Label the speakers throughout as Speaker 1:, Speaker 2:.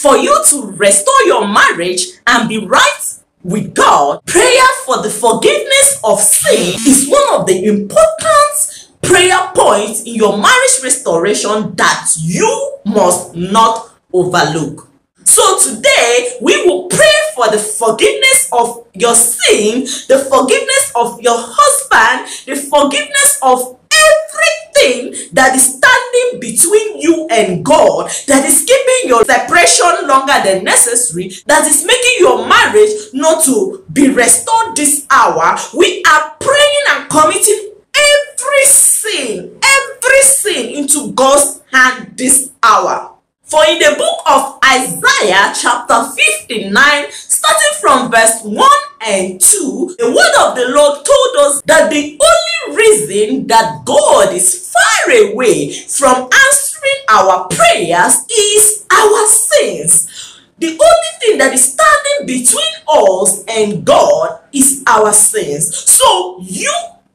Speaker 1: For you to restore your marriage and be right with God, prayer for the forgiveness of sin is one of the important prayer points in your marriage restoration that you must not overlook. So today, we will pray for the forgiveness of your sin, the forgiveness of your husband, the forgiveness of everything that is standing between you and God, that is keeping your separation longer than necessary, that is making your marriage not to be restored this hour. We are praying and committing every sin into God's hand this hour. For in the book of Isaiah chapter 59, starting from verse 1 and 2, the word of the Lord told us that the only reason that God is far away from answering our prayers is our sins. The only thing that is standing between us and God is our sins. So you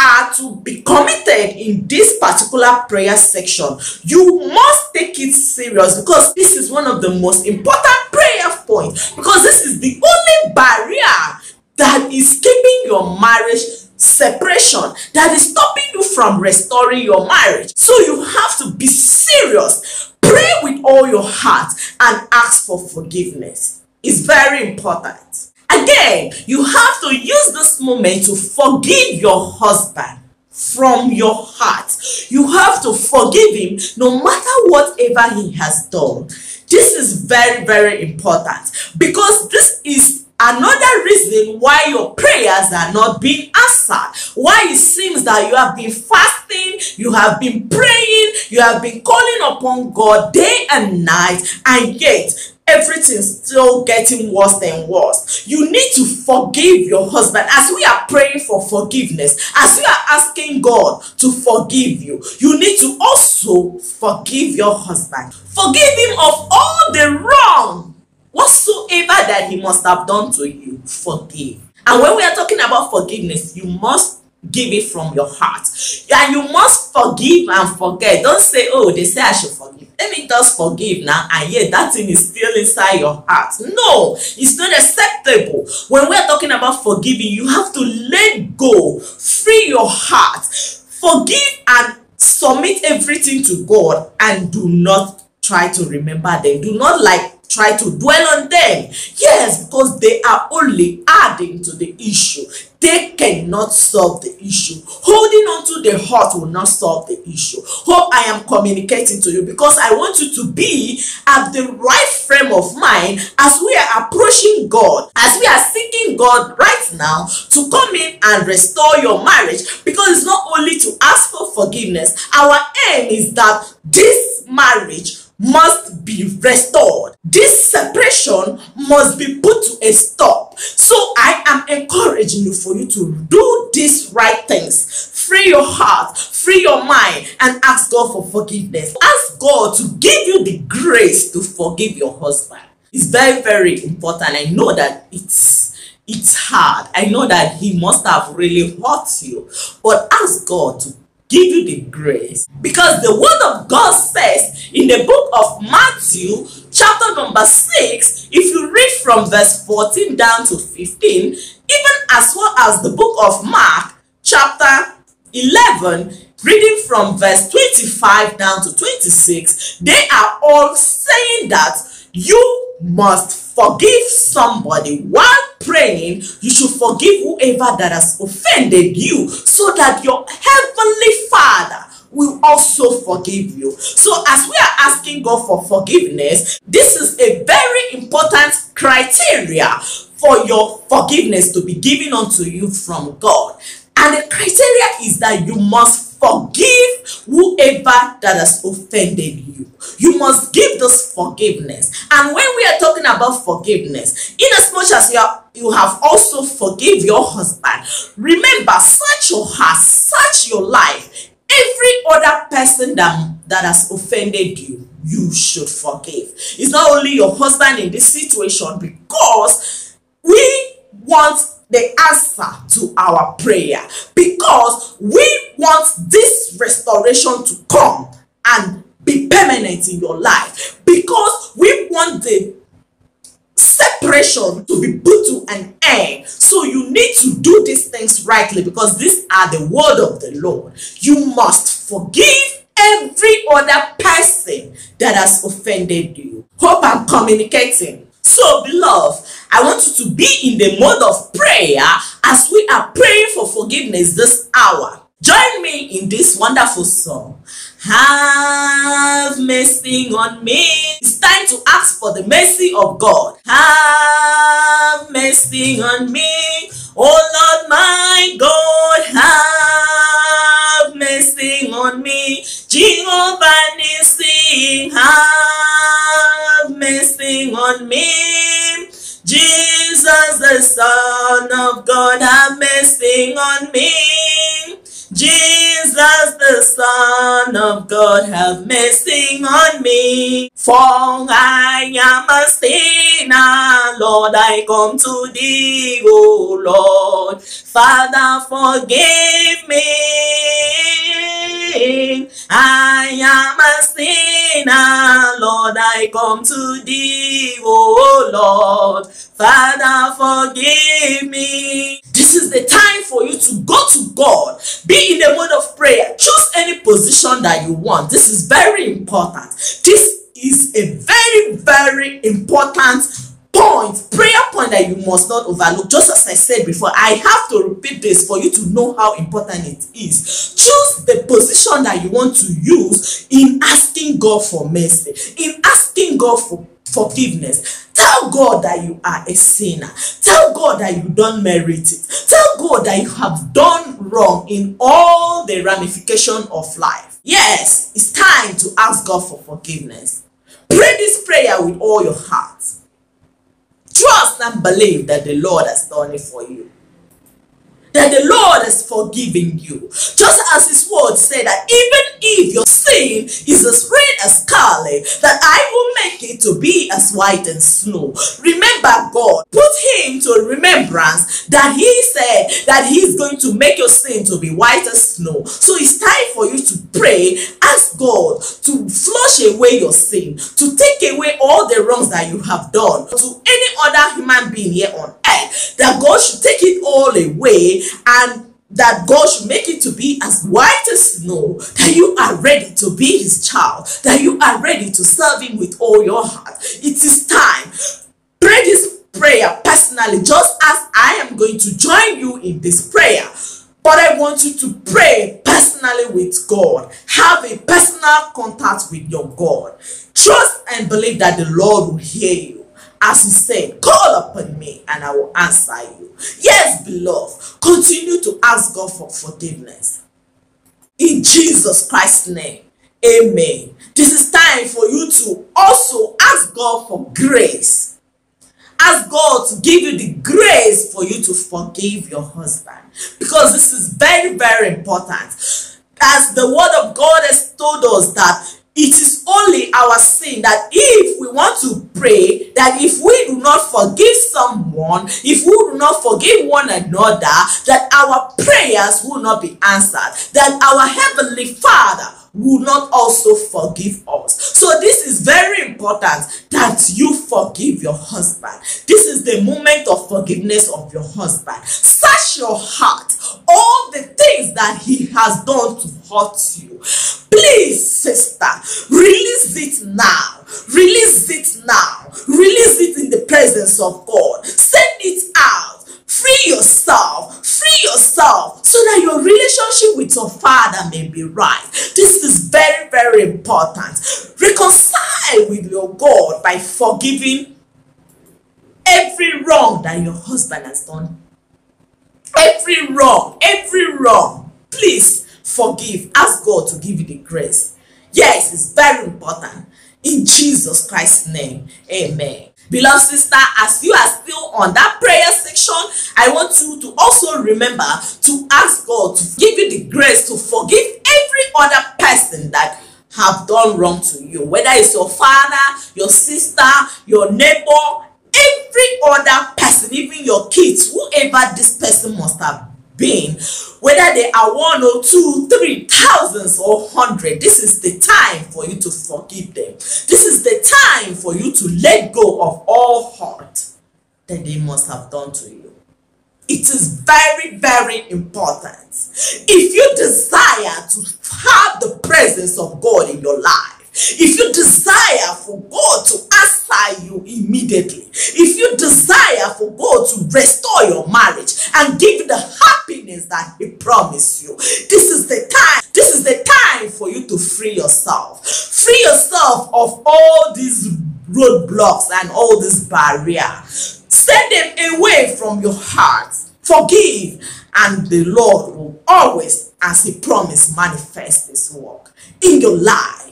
Speaker 1: are to be committed in this particular prayer section. You must take it serious, because this is one of the most important prayer points, because this is the only barrier that is keeping your marriage separation, that is stopping you from restoring your marriage. So you have to be serious. Pray with all your heart and ask for forgiveness. It's very important. Again, you have to use this moment to forgive your husband from your heart. You have to forgive him no matter whatever he has done. This is very, very important, because this is another reason why your prayers are not being answered. Why it seems that you have been fasting, you have been praying, you have been calling upon God day and night, and yet everything's still getting worse and worse. You need to forgive your husband. As we are praying for forgiveness, as you are asking God to forgive you, you need to also forgive your husband. Forgive him of all the wrong whatsoever that he must have done to you. Forgive. And when we are talking about forgiveness, you must give it from your heart, and you must forgive and forget. Don't say, oh, they say I should forgive, let me just forgive now, and yet that thing is still inside your heart. No, it's not acceptable. When we are talking about forgiving, you have to let go, free your heart, forgive and submit everything to God, and do not try to remember them. Do not try to dwell on them. Yes, because they are only adding to the issue. They cannot solve the issue. Holding on to the heart will not solve the issue. Hope I am communicating to you, because I want you to be at the right frame of mind as we are approaching God, as we are seeking God right now to come in and restore your marriage. Because it's not only to ask for forgiveness. Our aim is that this marriage must be restored. This separation must be put to a stop. So I am encouraging you for you to do these right things. Free your heart, free your mind, and ask God for forgiveness. Ask God to give you the grace to forgive your husband. It's very, very important. I know that it's hard. I know that he must have really hurt you. But ask God to give you the grace, because the word of God says in the book of Matthew chapter number 6, if you read from verse 14 down to 15, even as well as the book of Mark chapter 11, reading from verse 25 down to 26, they are all saying that you must forgive somebody. While praying, you should forgive whoever that has offended you, so that your heavenly Father will also forgive you. So as we are asking God for forgiveness, this is a very important criteria for your forgiveness to be given unto you from God. And the criteria is that you must forgive whoever that has offended you. You must give this forgiveness. And when we are talking about forgiveness, in as much as you have also forgive your husband, remember, search your heart, search your life. Every other person that has offended you, you should forgive. It's not only your husband in this situation, because we want the answer to our prayer, because we want this restoration to come and be permanent in your life, because we want the separation to be put to an end. So you need to do these things rightly, because these are the word of the Lord. You must forgive every other person that has offended you. Hope I'm communicating. So, beloved, I want you to be in the mode of prayer as we are praying for forgiveness this hour. Join me in this wonderful song. Have mercy on me. It's time to ask for the mercy of God. Have mercy on me. Oh Lord my God, have mercy on me. Jehovah Nissi, have mercy on me. Jesus the Son of God, have mercy on me. Jesus the Son of God, have mercy on me. For I am a sinner, Lord, I come to thee, O Lord. Father, forgive me. I am a sinner, Lord, I come to thee, O Lord. Father, forgive me. This is the time for you to go to God. Be in the mode of prayer. Choose any position that you want. This is very important. This is a very, very important prayer point that you must not overlook. Just as I said before, I have to repeat this for you to know how important it is. Choose the position that you want to use in asking God for mercy, in asking God for forgiveness. Tell God that you are a sinner. Tell God that you don't merit it. Tell God that you have done wrong in all the ramifications of life. Yes, it's time to ask God for forgiveness. Pray this prayer with all your heart. Trust and believe that the Lord has done it for you, that the Lord has forgiven you. Just as his word said that even if your sin is as red as scarlet, that I will make it to be as white as snow. Remember God. Put him to remembrance that he said that he's going to make your sin to be white as snow. So it's time for you to pray. Ask God to flush away your sin, to take away all the wrongs that you have done to any other human being here on earth, that God should take it all away, and that God should make it to be as white as snow, that you are ready to be his child, that you are ready to serve him with all your heart. It is time. Pray this prayer personally, just as I am going to join you in this prayer. But I want you to pray personally with God. Have a personal contact with your God. Trust and believe that the Lord will hear you. As he said, call upon me and I will answer you. Yes, beloved, continue to ask God for forgiveness. In Jesus Christ's name, amen. This is time for you to also ask God for grace. Ask God to give you the grace for you to forgive your husband. Because this is very, very important. As the word of God has told us that it is only our sin that if we want to pray, that if we do not forgive someone, if we do not forgive one another, that our prayers will not be answered, that our Heavenly Father will not also forgive us. So this is very important that you forgive your husband. This is the moment of forgiveness of your husband. Search your heart, all the things that he has done to hurt you. Please, sister, release it now. Release it now. Release it in the presence of God. Send it out. Free yourself so that your relationship with your father may be right. This is very, very important. Reconcile with your God by forgiving every wrong that your husband has done. Every wrong. Please forgive. Ask God to give you the grace. Yes, it's very important. In Jesus Christ's name, amen. Beloved sister, as you are still on that prayer section, I want you to also remember to ask God to give you the grace to forgive every other person that have done wrong to you. Whether it's your father, your sister, your neighbor, every other person, even your kids, whoever this person must have been, whether they are 1 or 2, 3, thousands or 100, this is the time for you to forgive them. This is the time for you to let go of all hurt. that they must have done to you. It is very, very important. If you desire to have the presence of God in your life, if you desire for God to answer you immediately, if you desire for God to restore your marriage and give you the happiness that He promised you, this is the time. This is the time for you to free yourself. Free yourself of all these roadblocks and all these barriers. Send them away from your heart. Forgive, and the Lord will always, as He promised, manifest His work in your life.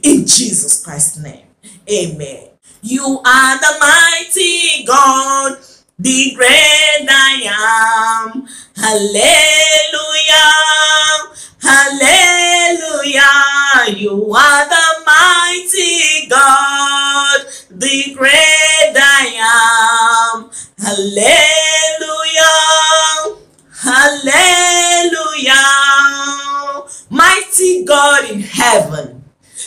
Speaker 1: In Jesus Christ's name. Amen. You are the mighty God, the great I am. Hallelujah. Hallelujah. You are the mighty God, the great I am. Hallelujah. Hallelujah. Mighty God in heaven,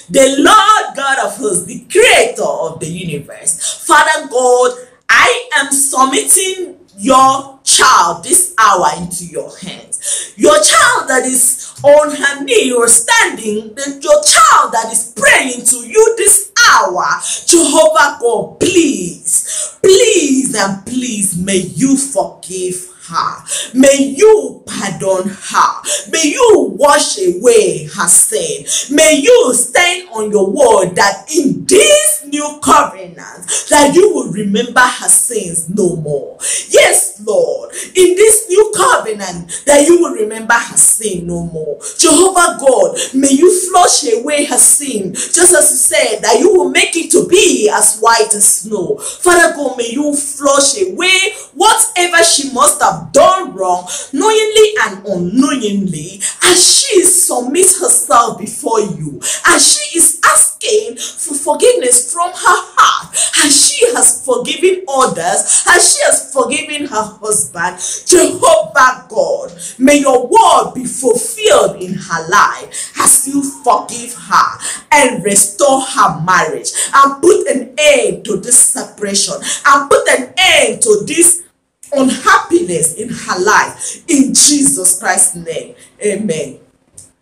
Speaker 1: the Lord God of hosts, the creator of the universe. Father God, I am submitting your child this hour into your hands. Your child that is on her knee or standing, your child that is praying to you this hour. Jehovah God, please, please and please, may you forgive her. May you pardon her. May you wash away her sin. May you stand on your word that in this new covenant that you will remember her sins no more. Yes, Lord, in this new covenant that you will remember her sin no more. Jehovah God, may you flush away her sin, just as you said that you will make it to be as white as snow. Father God, may you flush away whatever she must have done wrong, knowingly and unknowingly, as she submits herself before you, as she is asking for forgiveness from her heart, as she has forgiven others, as she has forgiven her husband. Jehovah God, may your word be fulfilled in her life as you forgive her and restore her marriage and put an end to this separation and put an end to this unhappiness in her life, in Jesus Christ's name. Amen.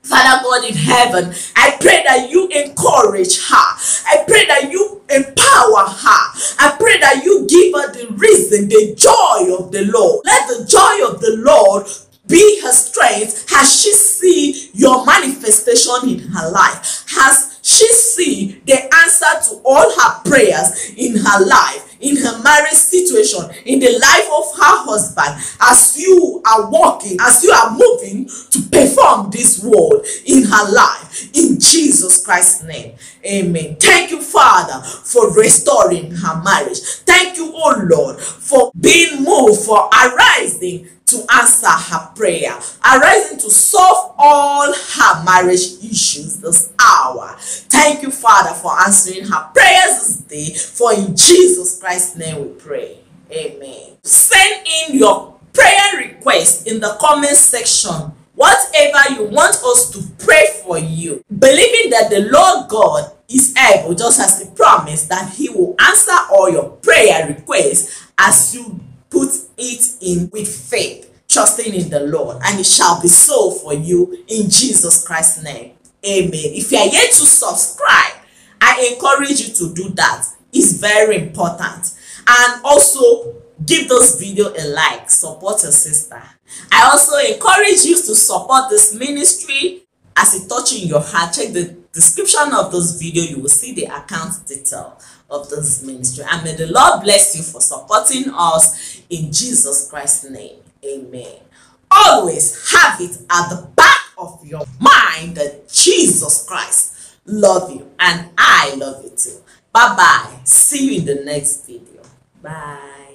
Speaker 1: Father God in heaven, I pray that you encourage her. I pray that you empower her. I pray that you give her the reason, the joy of the Lord. Let the joy of the Lord be her strength as she see your manifestation in her life, as she see the answer to all her prayers in her life, in her marriage situation, in the life of her husband, as you are walking, as you are moving to perform this word in her life, in Jesus Christ's name. Amen. Thank you, Father, for restoring her marriage. Thank you, oh Lord, for being moved, for arising to answer her prayer, arising to solve all her marriage issues this hour. Thank you, Father, for answering her prayers this day, for in Jesus Christ's name we pray. Amen. Send in your prayer request in the comment section, whatever you want us to pray for you, believing that the Lord God is able, just as He promised, that He will answer all your prayer requests as you put it in with faith, trusting in the Lord, and it shall be so for you in Jesus Christ's name. Amen. If you are yet to subscribe, I encourage you to do that. It's very important. And also give this video a like. Support your sister. I also encourage you to support this ministry as it touches your heart. Check the description of this video. You will see the account detail of this ministry. And may the Lord bless you for supporting us in Jesus Christ's name. Amen. Always have it at the back of your mind that Jesus Christ loves you and I love you too. Bye bye. See you in the next video. Bye.